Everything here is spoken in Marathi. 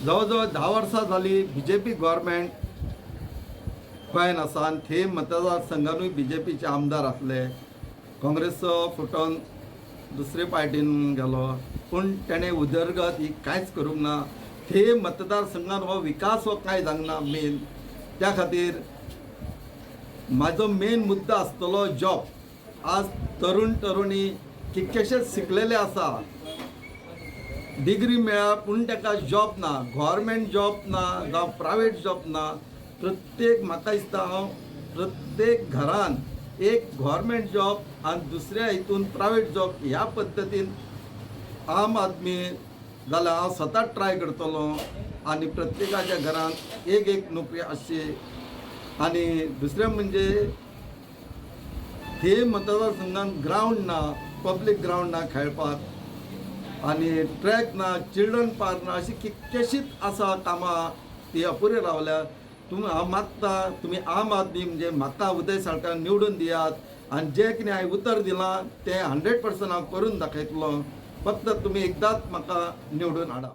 जवळजवळ 10 वर्सां जाली BJP गव्हर्मेंट गोंयांत आसा आनी थंय मतदारसंघानूय BJPचे आमदार आसले. काँग्रेसचो फुटोन दुसरे पार्टीन गेलो, पूण तेणें उदरगत ही कांयच करूंक ना. थंय मतदारसंघात हो विकास हो कांय जावंक मेन. त्या खातीर म्हाजो मेन मुद्दो आसतलो जॉब. आज तरुण तरुणी कितकेशेच शिकलेले आसा, डिग्री मेळ्ळा पूण ताका जॉब ना, गव्हर्मेंट जॉब ना जावं प्रायवेट जॉब ना. प्रत्येक म्हाका दिसता हांव प्रत्येक घरान एक गव्हर्मेंट जॉब आनी दुसऱ्या हितून प्रायवेट जॉब ह्या पद्दतीन आम आदमी जाल्यार हांव स्वताच ट्राय करतलो आनी प्रत्येकाच्या घरान एक एक नोकरी आसची. आनी दुसरें म्हणजे हे मतदारसंघान ग्रावंड ना, पब्लीक ग्रावंड ना खेळपाक, आनी ट्रॅक ना, चिल्ड्रन पार्क ना, अशी कितकेशीच आसा कामां ती अपुरी रावल्या. हांव मागता तुमी आम आदमी म्हणजे म्हाका उदय साळकाराक निवडून दियात आनी जें कितें हांवें उतर दिलां तें 100% हांव करून दाखयतलो. फक्त तुमी एकदांच म्हाका निवडून हाडा.